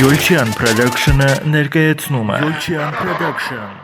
Յոլչյան Production-ը ներկայացնում է Յոլչյան Production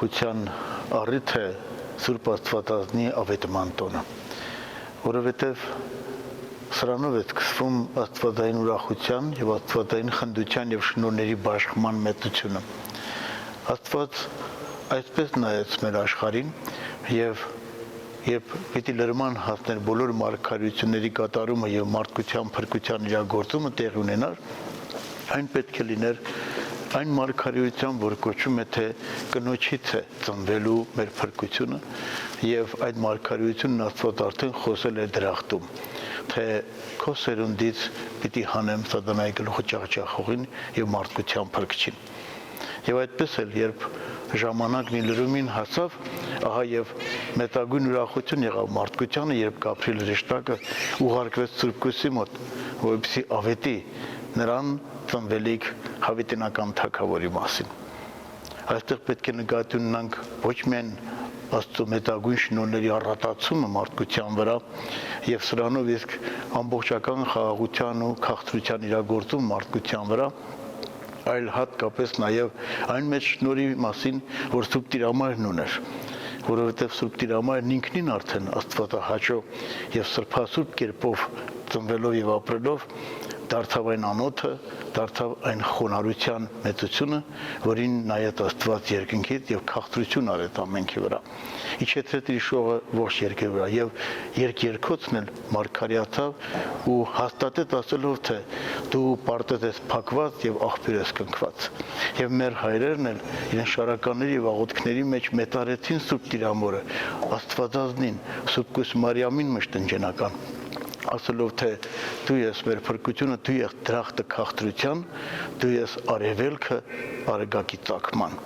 ուրախության առիթ է Սուրբ Աստվածածնի ավետման տոնը, որովհետև սրանով է սկսվում աստվածային ուրախության եւ աստվածային խնդության եւ շնորհների բաշխման մեծությունը։ Աստված այսպես նայեց մեր աշխարհին եւ երբ պիտի լրման հասներ բոլոր մարգարեությունների կատարումը եւ մարդկության փրկության իրագործումը տեղի ունենար, այն պետք է լիներ այն մարգարեության, որ կոչում է թե կնոջից է ծնվելու մեր փրկությունը եւ այդ մարգարեությունն Աստված արդեն խոսել է դրախտում, թե քո սերունդից պիտի հանեմ սատանայի գլուխը ճախճախողին եւ մարդկության փրկչին։ Եվ այդպես էլ երբ ժամանակն իր լրումին հասավ, ահա եւ մեծագույն ուրախություն եղավ մարդկությանը, երբ Գաբրիել հրեշտակը ուղարկվեց Սուրբ Կույսի մոտ, որպեսզի ավետի նրան, ծնվելիք հավիտենական թագավորի մասին։ Այստեղ պետք է նկատի ունենանք ոչ միայն Աստծո մեծագույն շնորհների առատացումը մարդկության վրա եւ սրանով իսկ ամբողջական խաղաղության ու քաղցրության իրագործում մարդկության վրա, այլ հատկապես նաեւ այն մեծ շնորհի մասին, որ Սուրբ Տիրամայրն ուներ, որովհետեւ Սուրբ Տիրամայրն ինքնին արդեն Աստվածահաճո եւ սրբասուրբ կերպով ծնվելով եւ ապրելով դարձավ այն անոթը, դարձավ այն խոնարհության մեծությունը, որին նայեց Աստված երկնքից եւ քաղցրություն արեց ամենքի վրա։ Իջեցրեց իր շողը ողջ երկրի վրա եւ երկերքոցն էլ մարգարեացավ ու հաստատեց ասելով, թե դու պարտեզ ես փակված եւ աղբյուր ես կնքված։ Եվ մեր հայրերն էլ իրեն շարականների եւ աղոթքների մեջ մեծարեցին Սուրբ Տիրամորը, Աստվածազնին, Սուրբ Կույս Մարիամին մշտնջենական, ասելով, թե դու ես մեր փրկությունը, դու ես դրախտը քաղցրության, դու ես արևելքը արեգակի ծագման։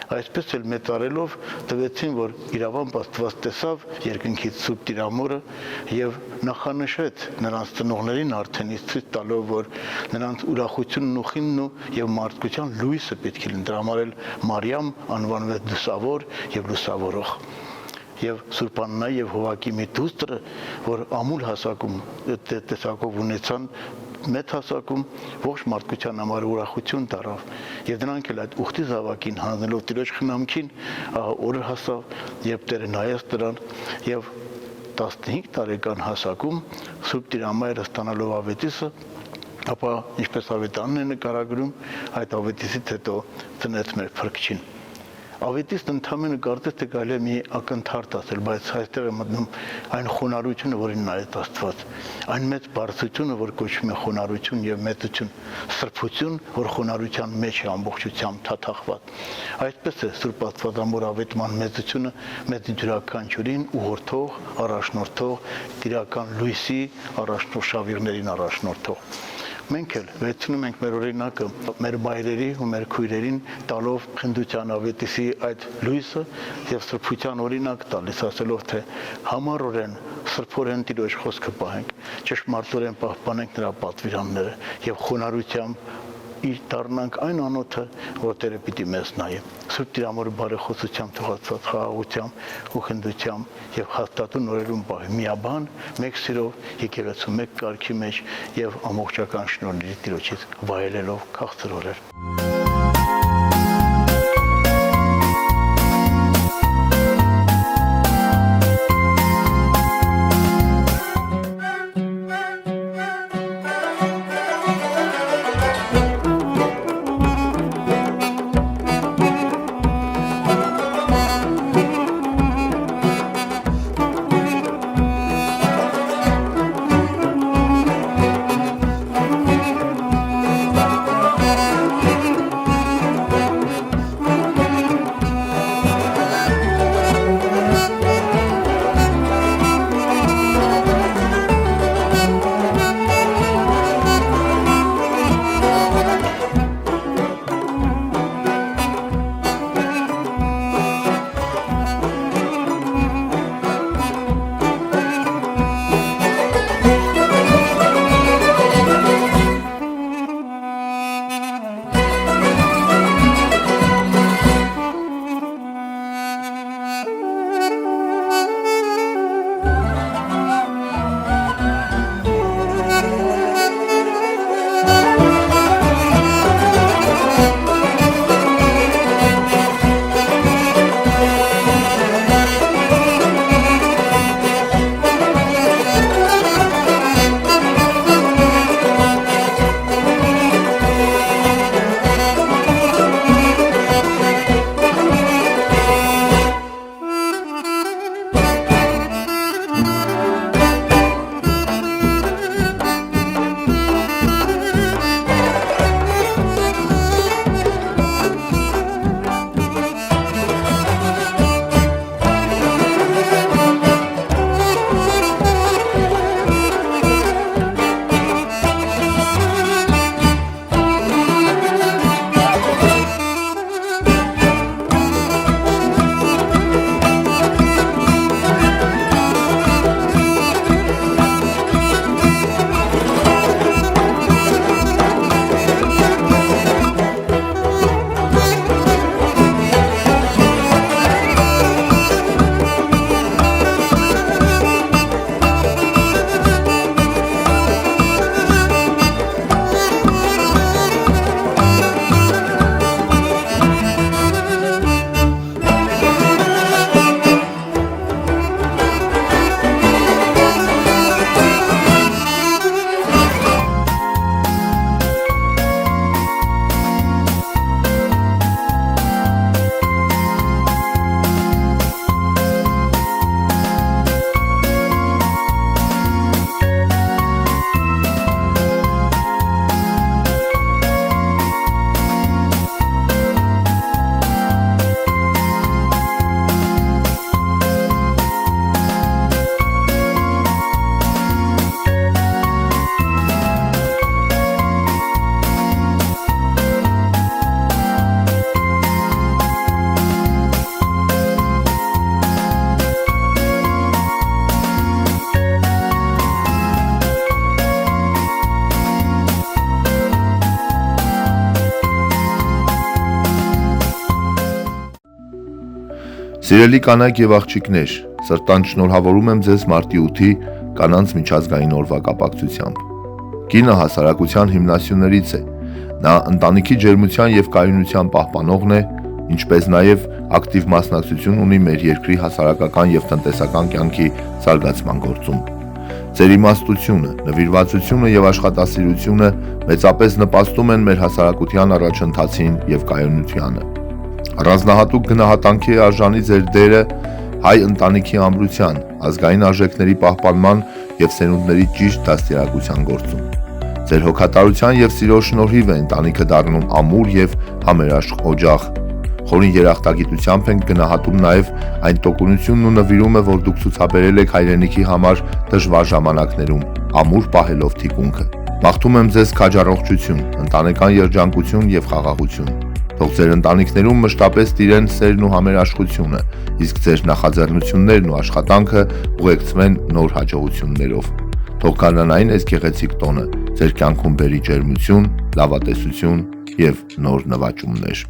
Այսպես էլ մեծարելով տվեցին, որ իրավամբ Աստված տեսավ երկնքից Սուրբ Տիրամորը եւ նախանշեց նրանց ծնողներին արդեն իսկ տալով, որ նրանց ուրախությունն ու խինն ու եւ մարդկության լույսը պետք է լինի։ Դրա համար էլ Մարիամ անվանվեց լուսավոր եւ լուսավորող։ Եվ Սուրբ Աննա եւ Հովակի մի դուստրը, որ ամուլ հասակում տեսակով ունեցան, մեծ հասակում ողջ մարդկության համար ուրախություն տարավ եւ դրանք էլ այդ ուխտի զավակին հանձնելով Տիրոջ խնամքին օրը հասավ, երբ Տերը նայեց նրան եւ 15 տարեկան հասակում Սուրբ Տիրամայրը ստանալով ավետիսը, ապա ինչպես ավետարանն է նկարագրում, այդ ավետիսից հետո ծնեց մեր Փրկչին։ Ավետիսն ընդհանրապես կարծես թե կարելի է մի ակնթարթ ասել, բայց այստեղ է մտնում այն խոնարհությունը, որին նայեց Աստված, այն մեծ բարձրությունը, որ կոչվում է խոնարհություն եւ մեծություն, սրբություն, որ խոնարհության մեջ է ամբողջությամբ թաթախված։ Այսպես է Սուրբ Աստվածամոր ավետման մեծությունը մեծ յուրաքանչյուրին ուղղորդող, առաջնորդող, տիրական լույսի առաջնորդ շավիղներին առաջնորդող։ Մենք էլ վերցնում ենք մեր օրինակը մեր մայրերի ու մեր քույրերին տալով խնդության ավետիսի այդ լույսը եւ սրբության օրինակ տալիս, ասելով, թե համառորեն սրբորեն Տիրոջ խոսքը պահենք, ճշմարտորեն պահպանենք նրա պատվիրանները եւ խոնարհությամբ իր դառնանք այն անոթը, որ Տերը պիտի մեզ նայի։ Սուրբ Տիրամորը բարեխոսությամբ թողածված խաղաղությամբ ու խնդությամբ եւ հաստատուն օրերում պահի միաբան, մեկ սիրով, եկեղեցու մեկ կարգի մեջ եւ ամբողջական շնորհների Տիրոջից վայելելով քաղցր օրեր։ Սիրելի կանայք եւ աղջիկներ, սրտան շնորհավորում եմ ձեզ մարտի 8-ի կանանց միջազգային օրվա կապակցությամբ։ Կինը հասարակության հիմնասյուներից է։ Նա ընտանիքի ջերմության եւ կայունության պահպանողն է, ինչպես նաեւ ակտիվ մասնակցություն ունի մեր երկրի հասարակական եւ տնտեսական կյանքի զարգացման գործում։ Ձեր իմաստությունը, նվիրվածությունը եւ աշխատասիրությունը մեծապես նպաստում են մեր հասարակության առաջընթացին եւ կայունությանը։ Առանձնահատուկ գնահատանքի է արժանի ձեր դերը հայ ընտանիքի ամրության, ազգային արժեքների պահպանման եւ սերունդների ճիշտ դաստիարակության գործում։ Ձեր հոգատարության եւ սիրո շնորհիվ է ընտանիքը դառնում ամուր եւ համերաշխ օջախ։ Խորին երախտագիտությամբ ենք գնահատում նաեւ այն տոկունությունն ու նվիրումը, որ դուք ցուցաբերել եք հայրենիքի համար դժվար ժամանակներում, ամուր պահելով թիկունքը։ Մաղթում եմ ձեզ քաջառողջություն, ընտանեկան երջանկություն եւ խաղաղություն։ Թող ձեր ընտանիքներում մշտապես տիրեն սերն ու համերաշխությունը, իսկ ձեր նախաձեռնություններն ու աշխատանքը ուղեկցվեն նոր հաջողություններով։ Թող կանանային այս գեղեցիկ տոնը ձեր կյանքում բերի ջերմություն, լավատեսություն եւ նոր նվաճումներ։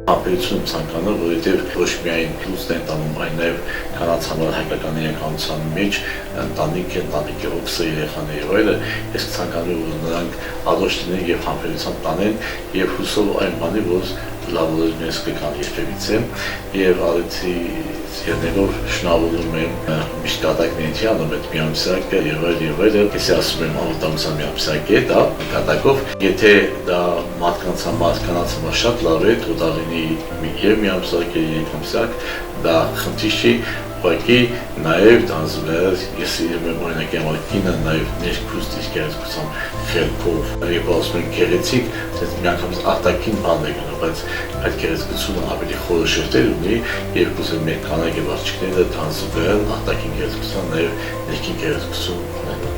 Ապերություն ցանկանում, որովհետև ոչ միայն լույս են տանում, այլ նաև կանանց համար հայկական իրականության մեջ ընտանիքի օգսը երեխաների օրը, ես ցանկանում եմ, որ նրանք ադոշ լինեն եւ համբերությամբ տանեն եւ հուսով այն բանի, որ լավ օրենս կգան երբևիցե եւ արեցի Երներով շնորհավորում եմ միշտ կատակների անում այդ միամսակը եւ այլը, ես ասում եմ անվտանգության միամսակ է դա կատակով, եթե դա մարդկանց համար, կանանց համար շատ լավ է, թող դա լինի եւ միամսակ եւ երկամսակ, դա խնդիր չի, ուղղակի նաեւ դանձվել, ես իրեմ եմ օրինակ եմ կինը նաեւ ներքուստ իսկ գերազգությամբ խելքով եւ ասում են գեղեցիկ, դες միանգամից արտաքին բան է գնում, բայց այդ գերազգությունը ավելի խորը շերտեր ունի եւ կուզեմ մեր կանայք եւ աղջիկները դանձվել արտաքին գերազգության նաեւ ներքին գերազգություն ունենան։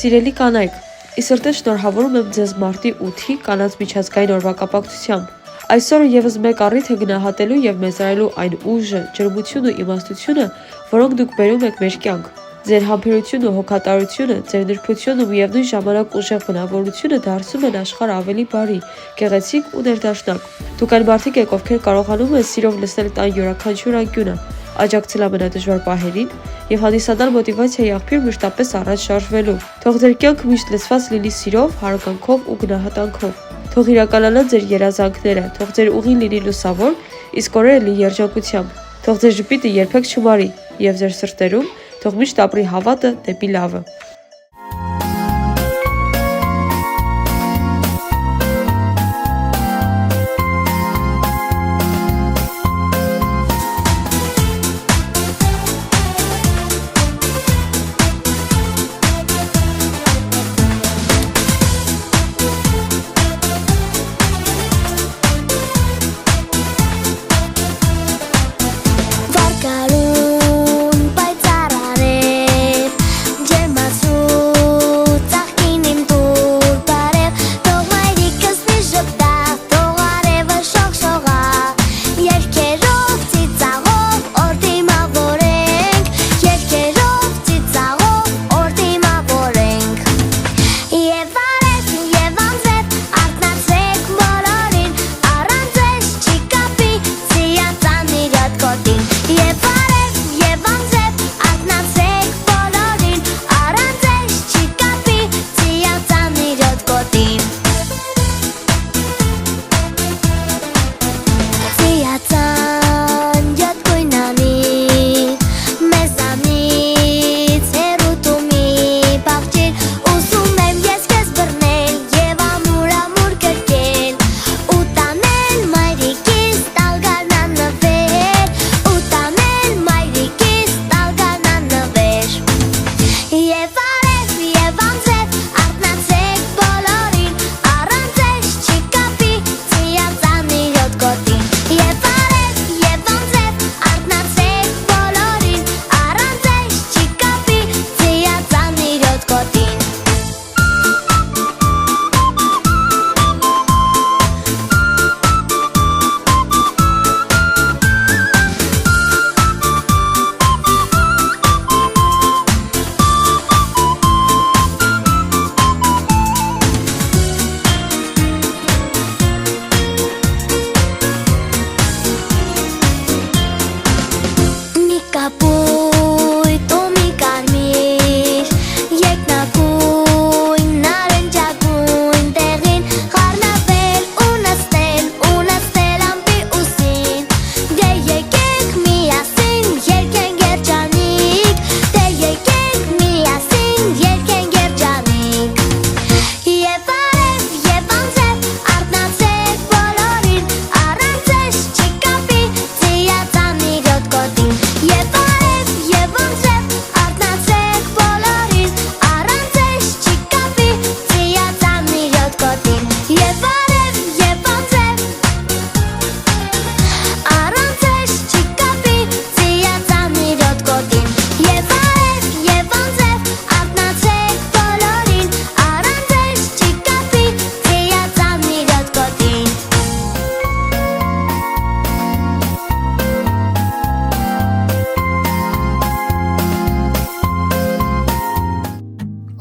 Սիրելի կանայք, ի սրտե շնորհավորում եմ ձեզ մարտի 8-ի կանանց միջազգային օրվա կապակցությամբ։ Այսօրը եւս մեկ առիթ է գնահատելու եւ մեծարելու այն ուժը, ջերմությունն ու իմաստությունը, որոնք դուք բերում եք մեր կյանք։ Ձեր համբերությունն ու հոգատարությունը, ձեր նրբությունն ու միևնույն ժամանակ ուժեղ բնավորությունը դարձնում են աշխարհը ավելի բարի, գեղեցիկ ու ներդաշնակ։ Դուք այն մարդիկ եք, ովքեր կարողանում են սիրով լսել տան յուրաքանչյուր անկյունը, աջակցել ամենադժվար պահերին եւ հանդիսանալ մոտիվացիայի աղբյուր մշտապես առաջ շարժվելու։ Թող ձեր կյանքը միշտ լցված լինի սիրով, հարգանքով ու գնահատանքով։ Թող իրականանան ձեր երազանքները, թող ձեր ուղին լինի լուսավոր, իսկ օրերը լի երջանկությամբ։ Թող ձեր ժպիտը երբեք չմարի եւ ձեր սրտերում թող միշտ ապրի հավատը դեպի լավը։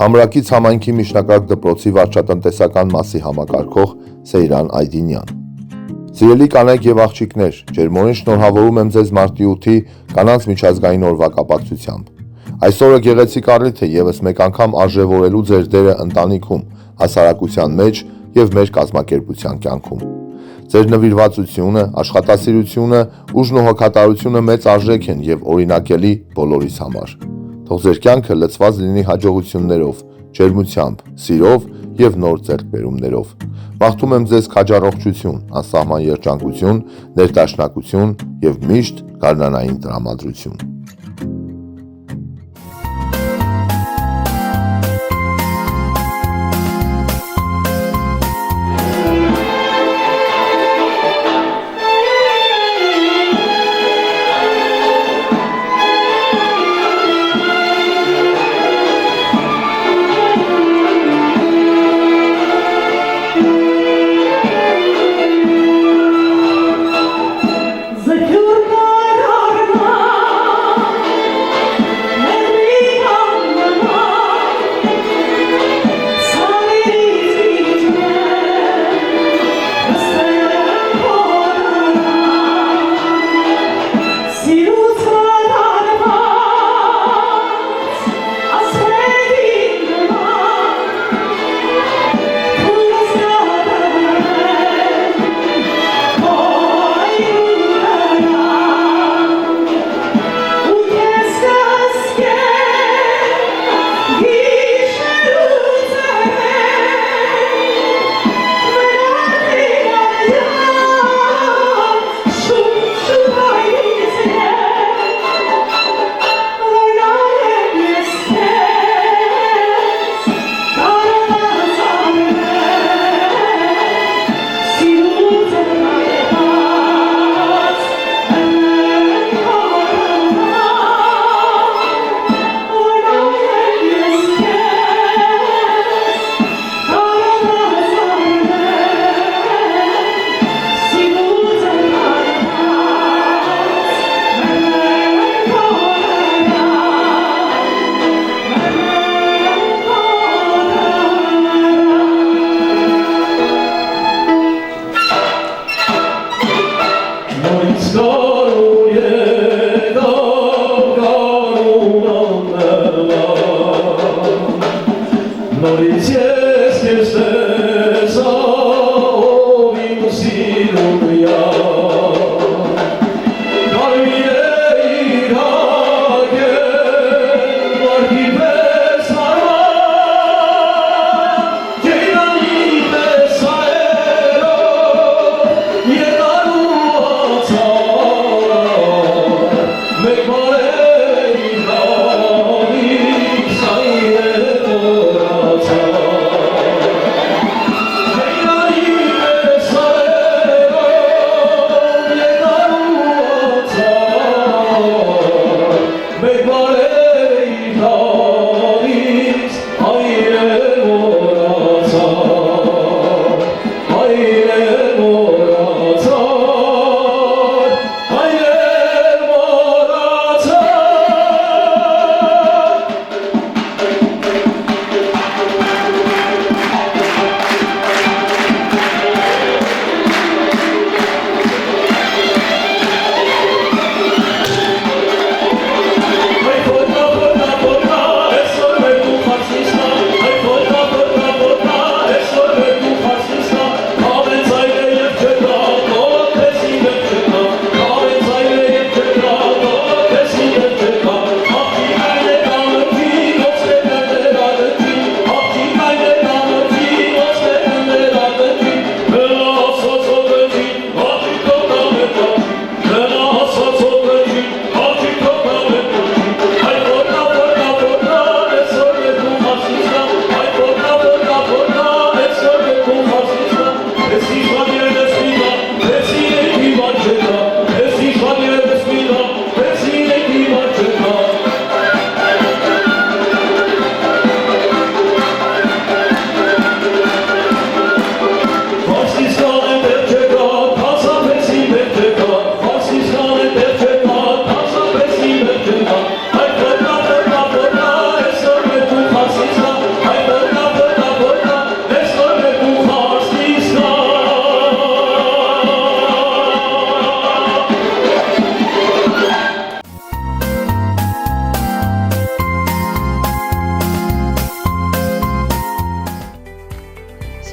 Համրակից համայնքի միջնակարգ դպրոցի վարչատնտեսական մասի համակարգող Սեյրան Այդինյան։ Սիրելի կանայք եւ աղջիկներ, ջերմորեն շնորհավորում եմ ձեզ մարտի 8-ի կանանց միջազգային օրվա կապակցությամբ։ Այսօրը գեղեցիկ առիթ է եւս մեկ անգամ արժևորելու ձեր դերը ընտանիքում, հասարակության մեջ եւ մեր կազմակերպության կյանքում։ Ձեր նվիրվածությունը, աշխատասիրությունը, ուժն ու հոգատարությունը մեծ արժեք են եւ օրինակելի բոլորիս համար։ Թող ձեր կյանքը լցված լինի հաջողություններով, ջերմությամբ, սիրով եւ նոր ձեռքբերումներով։ Մաղթում եմ ձեզ քաջառողջություն, անսահման երջանկություն, ներդաշնակություն եւ միշտ գարնանային տրամադրություն։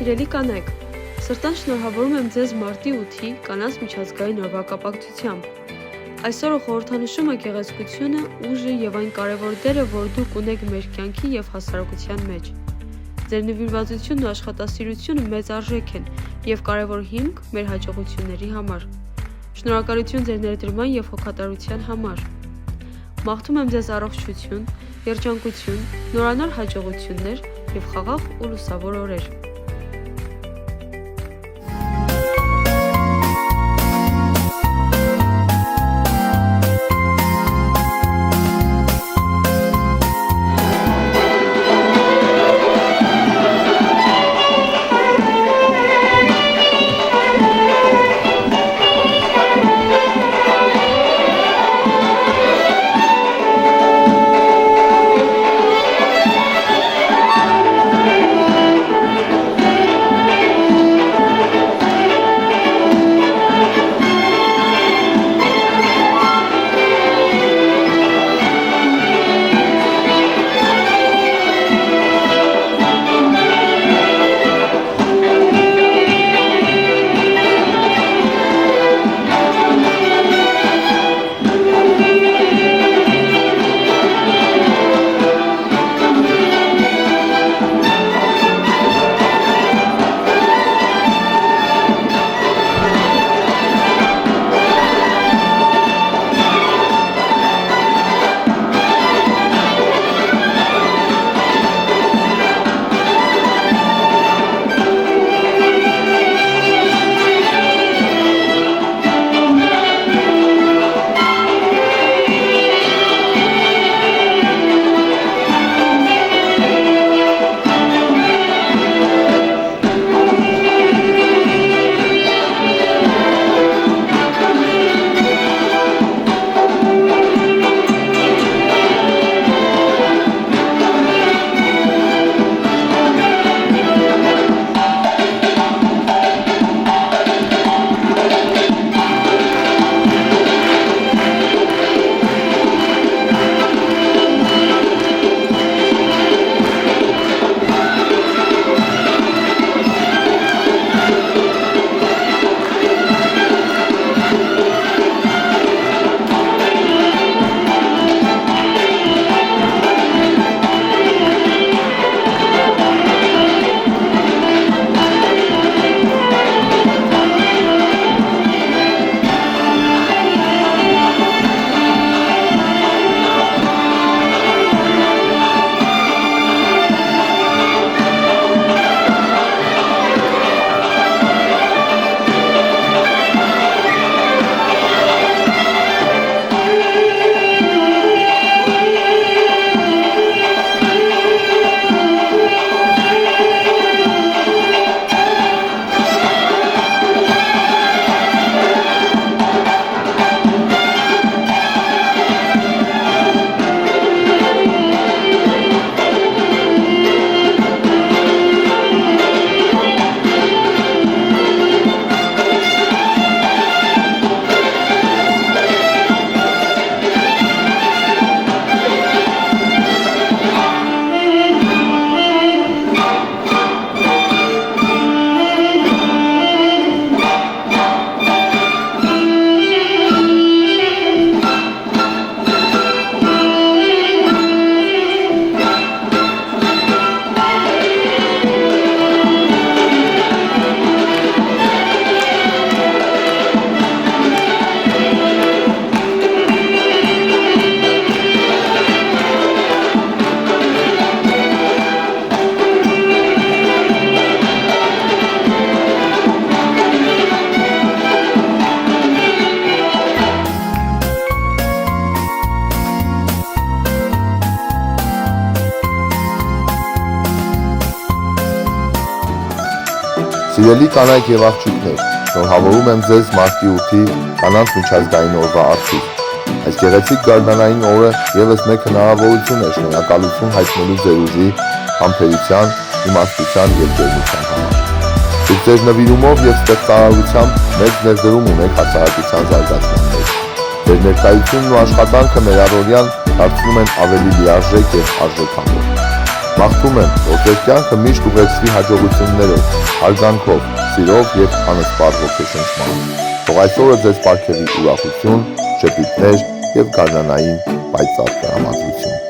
Սիրելի կանայք, սրտան շնորհավորում եմ ձեզ մարտի 8-ի կանանց միջազգային օրվա կապակցությամբ։ Այսօրը խորհրդանշում է գեղեցկությունը, ուժը եւ այն կարևոր դերը, որ դուք ունեք մեր կյանքի եւ հասարակության մեջ։ Ձեր նվիրվածությունն ու աշխատասիրությունը մեծ արժեք են եւ կարևոր հիմք մեր հաջողությունների համար։ Շնորհակալություն ձեր ներդրման եւ հոգատարության համար։ Մաղթում եմ ձեզ առողջություն, երջանկություն, նորանոր հաջողություններ եւ խաղաղ ու լուսավոր օրեր։ Սիրելի կանայք եւ աղջիկներ, շնորհավորում եմ ձեզ մարտի 8-ի կանանց միջազգային օրվա արդիվ։ Այս գեղեցիկ գարնանային օրը եւս մեկ հնարավորություն է շնորհակալություն հայտնելու ձեր ուժի, համբերության, իմաստության եւ ջերմության համար։ Դուք ձեր նվիրումով եւ ստեղծարարությամբ մեծ ներդրում ունեք հասարակության զարգացման մեջ։ Ձեր ներկայությունն ու աշխատանքը մեր առօրյան դարձնում են ավելի լիարժեք եւ արժեքավոր։ Մաղթում եմ, որ ձեր կյանքը միշտ ուղեկցվի հաջողություններով, հարգանքով, սիրով եւ անսպառ ոգեշնչմամբ։ Թող այս օրը ձեզ պարգևի ուրախություն, շփիթներ եւ գարնանային պայծառ տրամադրություն։